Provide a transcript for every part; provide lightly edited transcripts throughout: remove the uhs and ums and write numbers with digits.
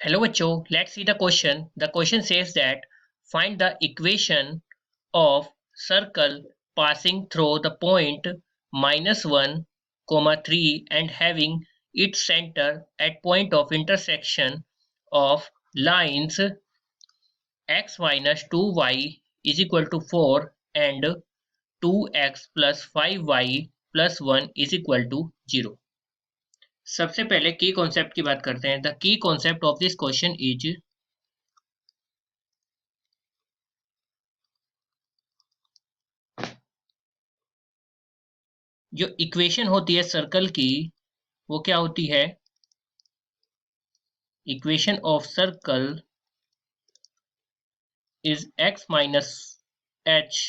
Hello bachcho, let's see the question. The question says that find the equation of circle passing through the point -1, 3 and having its center at point of intersection of lines x minus 2y is equal to 4 and 2x plus 5y plus 1 is equal to 0. सबसे पहले की concept की बात करते हैं. The key concept of this question is जो equation होती है सर्कल की वो क्या होती है. Equation of circle is x minus h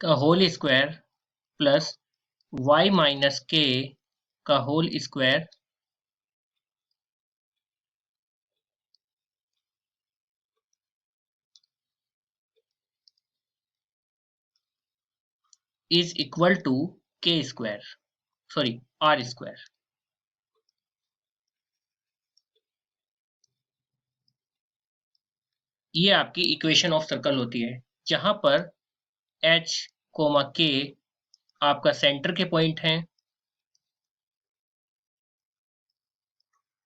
का whole square plus y minus k का whole square is equal to k square sorry r square. ये आपकी इक्वेशन ऑफ सर्कल होती है जहां पर h k आपका सेंटर के पॉइंट है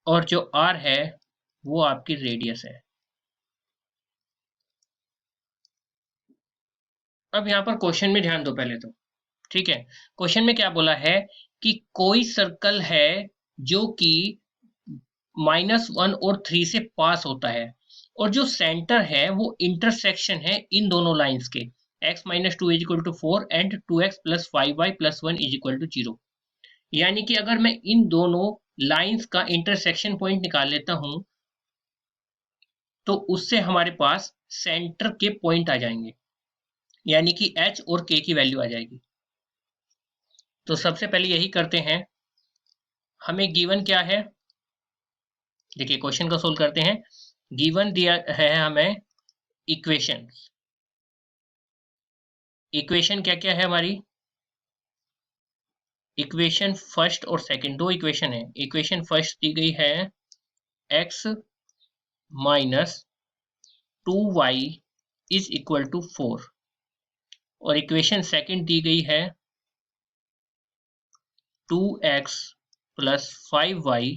और जो r है वो आपकी रेडियस है. अब यहाँ पर क्वेश्चन में ध्यान दो पहले तो. ठीक है, क्वेश्चन में क्या बोला है कि कोई सर्कल है जो कि -1 और 3 से पास होता है और जो सेंटर है वो इंटरसेक्शन है इन दोनों लाइंस के x minus 2 is equal to 4 and 2x plus 5y plus 1 is equal to 0. यानी कि अगर मैं इन दोनों लाइंस का इंटरसेक्शन पॉइंट निकाल लेता हूं तो उससे हमारे पास सेंटर के पॉइंट आ जाएंगे यानी कि h और k की वैल्यू आ जाएगी. तो सबसे पहले यही करते हैं. हमें गिवन क्या है, देखिए क्वेश्चन को सोल्व करते हैं. गिवन दिया है हमें इक्वेशन. इक्वेशन क्या क्या है हमारी. इक्वेशन फर्स्ट और सेकंड दो इक्वेशन है. इक्वेशन फर्स्ट दी गई है x minus 2y is equal to 4 और इक्वेशन सेकंड दी गई है 2x plus 5y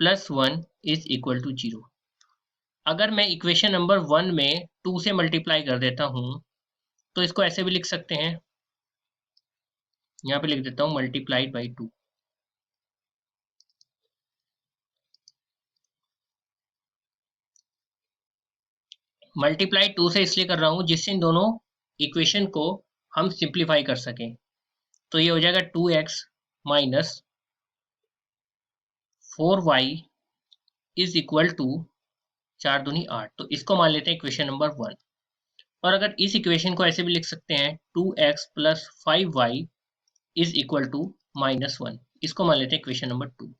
plus 1 is equal to 0. अगर मैं इक्वेशन नंबर 1 में 2 से मल्टीप्लाई कर देता हूं तो इसको ऐसे भी लिख सकते हैं. यहाँ पे लिख देता हूं मल्टीप्लाइड बाई 2. मल्टीप्लाई 2 से इसलिए कर रहा हूं जिससे इन दोनों इक्वेशन को हम सिंप्लीफाई कर सकें. तो ये हो जाएगा 2x minus 4y is equal to 4 दूनी 8. तो इसको मान लेते हैं इक्वेशन नंबर 1. और अगर इस इक्वेशन को ऐसे भी लिख सकते हैं 2x plus 5y is equal to -1. इसको मान लेते हैं इक्वेशन नंबर 2.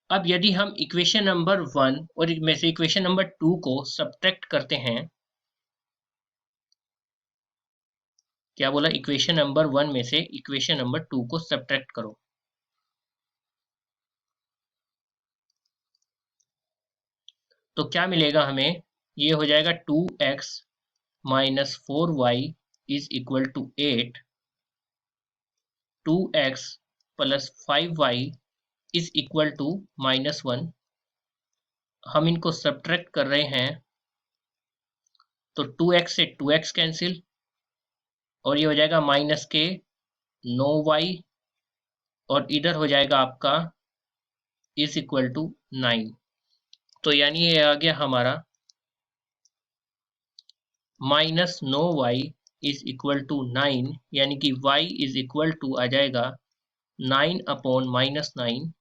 अब यदि हम इक्वेशन नंबर 1 और में से इक्वेशन नंबर 2 को सब्ट्रैक्ट करते हैं, क्या बोला, इक्वेशन नंबर 1 में से इक्वेशन नंबर 2 को सब्ट्रैक्ट करो. तो क्या मिलेगा हमें, ये हो जाएगा 2x minus 4y is equal to 8. 2x plus 5y is equal to -1. हम इनको सब्ट्रैक्ट कर रहे हैं तो 2x से 2x कैंसिल और ये हो जाएगा माइनस के 9y और इधर हो जाएगा आपका इज इक्वल टू 9. तो यानी ये आ गया हमारा -9y इज इक्वल टू 9 यानी कि y इज इक्वल टू आ जाएगा 9 अपॉन -9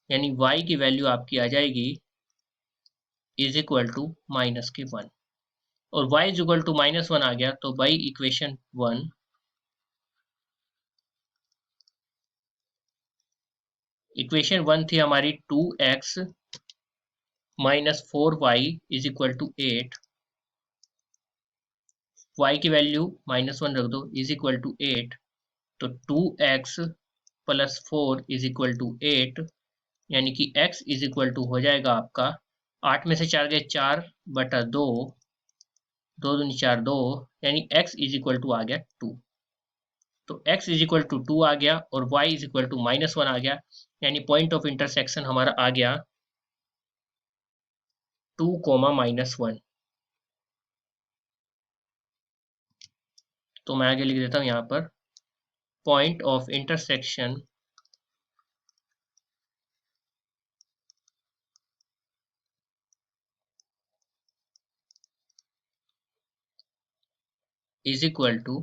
यानी y की वैल्यू आपकी आ जाएगी इज इक्वल टू -1 और y इज इक्वल टू -1 आ गया. तो बाई इक्वेशन 1 इक्वेशन 1 थी हमारी 2x minus 4y is equal to 8. y की वैल्यू -1 रख दो इज इक्वल टू 8, तो 2x plus 4 is equal to 8, यानी कि x इज इक्वल टू हो जाएगा आपका 8 में से 4 गए 4/2, 2 दूनी 4 2, यानी x इज इक्वल टू आ गया 2। तो x इज इक्वल टू 2 आ गया और y इज इक्वल टू -1 आ गया, यानी पॉइंट ऑफ इंटरसेक्शन हमारा आ गया 2, -1। तो मैं आगे लिख देता हूँ यहाँ पर point of intersection is equal to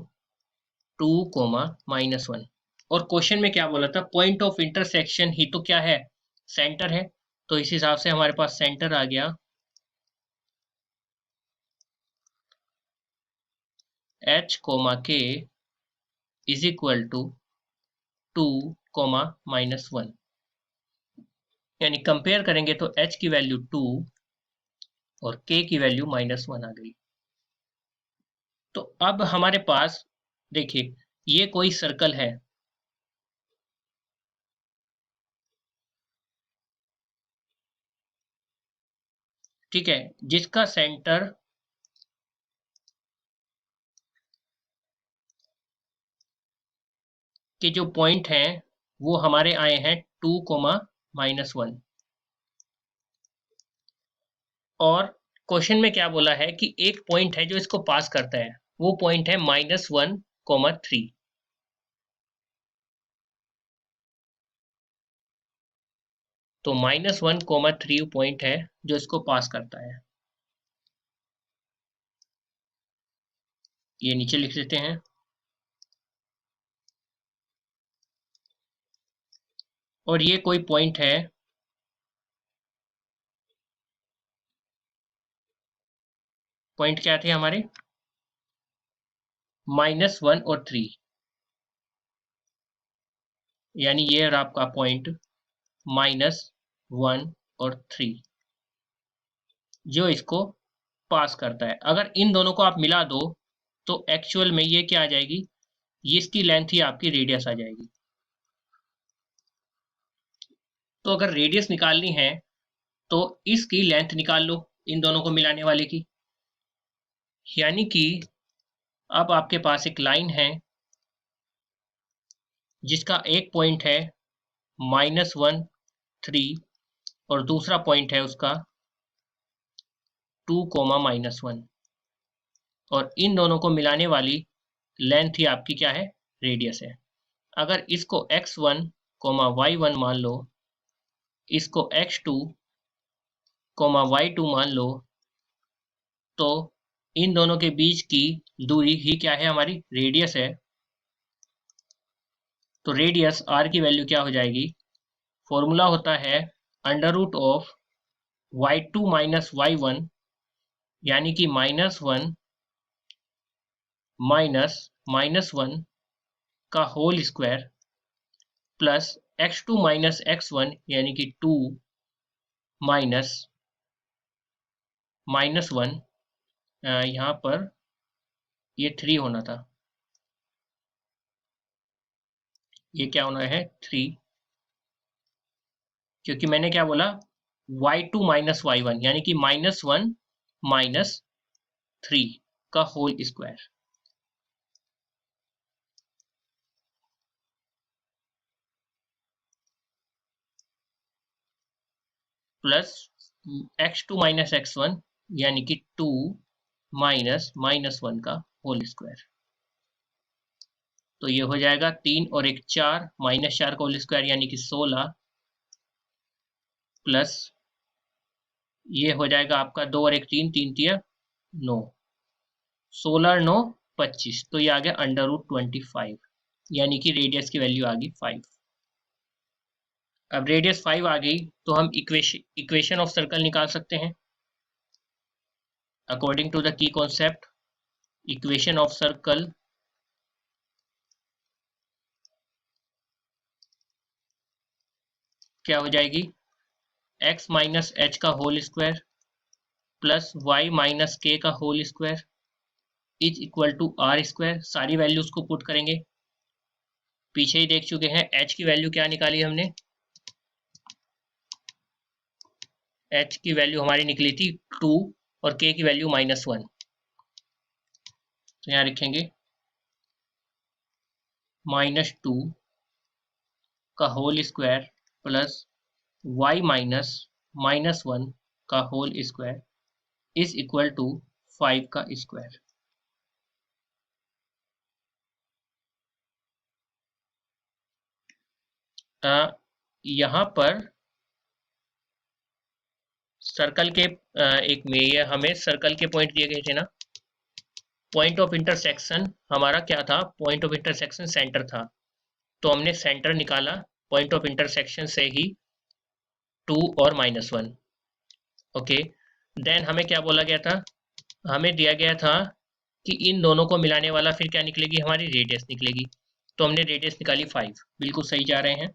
2, -1। और क्वेश्चन में क्या बोला था, पॉइंट ऑफ इंटरसेक्शन ही तो क्या है, सेंटर है। तो इस हिसाब से हमारे पास सेंटर आ गया h, k is equal to 2, -1। यानी कंपेयर करेंगे तो h की वैल्यू 2 और k की वैल्यू -1 आ गई। तो अब हमारे पास देखिए ये कोई सर्कल है, ठीक है, जिसका सेंटर के जो पॉइंट हैं वो हमारे आए हैं 2, -1। और क्वेश्चन में क्या बोला है कि एक पॉइंट है जो इसको पास करता है, वो पॉइंट है -1, 3। तो -1, 3 पॉइंट है जो इसको पास करता है। ये नीचे लिख देते हैं। और ये कोई पॉइंट है पॉइंट क्या थे हमारे -1 और 3, यानी ये रहा आपका पॉइंट -1 और 3 जो इसको पास करता है। अगर इन दोनों को आप मिला दो तो एक्चुअल में ये क्या आ जाएगी, ये इसकी लेंथ ही आपकी रेडियस आ जाएगी। तो अगर रेडियस निकालनी है तो इसकी लेंथ निकाल लो इन दोनों को मिलाने वाले की, यानी कि अब आपके पास एक लाइन है जिसका एक पॉइंट है -1, 3 और दूसरा पॉइंट है उसका 2, -1, और इन दोनों को मिलाने वाली लेंथ ही आपकी क्या है, रेडियस है। अगर इसको x1, y1 मान लो, इसको x2, y2 मान लो, तो इन दोनों के बीच की दूरी ही क्या है, हमारी रेडियस है। तो रेडियस r की वैल्यू क्या हो जाएगी, फॉर्मूला होता है √ऑफ y2 - y1, यानी कि -1 -1 का whole square plus x2 - x1 यानी कि 2 माइनस -1, यहाँ पर ये 3 होना था, ये क्या होना है 3, क्योंकि मैंने क्या बोला y2 - y1 यानी कि -1 - 3 का whole square plus x2 - x1 यानी कि 2 माइनस -1 का होल स्क्वायर। तो ये हो जाएगा 3 और 1 4, -4 का होल स्क्वायर यानी कि 16, प्लस ये हो जाएगा आपका 2 और 1 3, 3 तिया 9, 16 9 25, तो ये आ गया √25, यानी कि रेडियस की वैल्यू आ गई 5। अब रेडियस 5 आ गई तो हम इक्वेशन ऑफ सर्कल निकाल सकते हैं according to the key concept. Equation of circle क्या हो जाएगी, x - h का whole square plus y - k का whole square is equal to r square, सारी वैल्यूज को पुट करेंगे, पीछे ही देख चुके हैं। h की वैल्यू क्या निकाली हमने, h की वैल्यू हमारी निकली थी 2 और k की वैल्यू -1, तो यहाँ लिखेंगे -2 का whole square plus y minus -1 का whole square is equal to 5 का स्क्वायर। यहाँ पर सर्कल के एक में ये हमें सर्कल के पॉइंट दिए गए थे ना, पॉइंट ऑफ इंटरसेक्शन हमारा क्या था, पॉइंट ऑफ इंटरसेक्शन सेंटर था, तो हमने सेंटर निकाला पॉइंट ऑफ इंटरसेक्शन से ही 2 और -1। ओके, देन हमें क्या बोला गया था, हमें दिया गया था कि इन दोनों को मिलाने वाला फिर क्या निकलेगी, हमारी रेडियस निकलेगी, तो हमने रेडियस निकाली 5, बिल्कुल सही जा रहे हैं।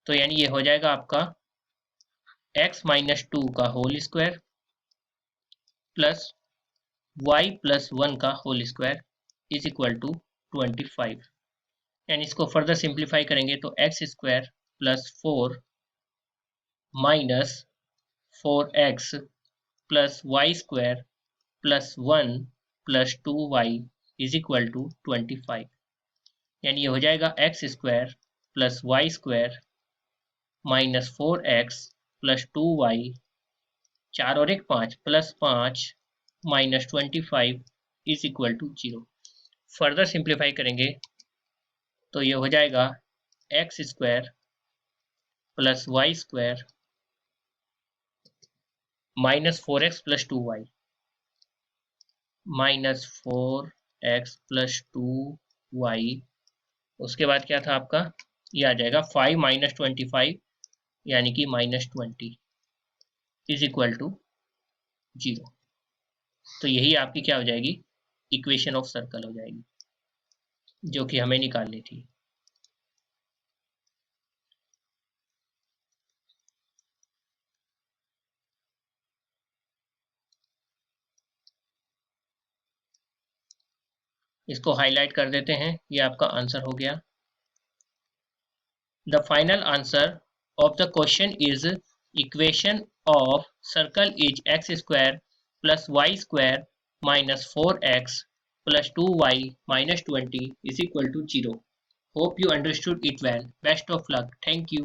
तो यानी ये हो जाएगा आपका x-2 का whole square plus y plus 1 का whole square is equal to 25। यानी इसको फर्दर सिंप्लीफाई करेंगे तो x square plus 4 minus 4x plus y square plus 1 plus 2y is equal to 25। यानी ये हो जाएगा x square plus y square minus 4x plus 2y, 4 और 1 5 plus 5 minus 25 is equal to 0। Further simplify करेंगे तो ये हो जाएगा x square plus y square minus 4x plus 2y minus 4x plus 2y, उसके बाद क्या था आपका, ये आ जाएगा 5 माइनस 25 यानी कि -20 इज इक्वल टू 0। तो यही आपकी क्या हो जाएगी, इक्वेशन ऑफ सर्कल हो जाएगी, जो कि हमें निकालनी थी। इसको हाईलाइट कर देते हैं, ये आपका आंसर हो गया। The final answer of the question is equation of circle is x square plus y square minus 4x plus 2y minus 20 is equal to 0. Hope you understood it well. Best of luck. Thank you.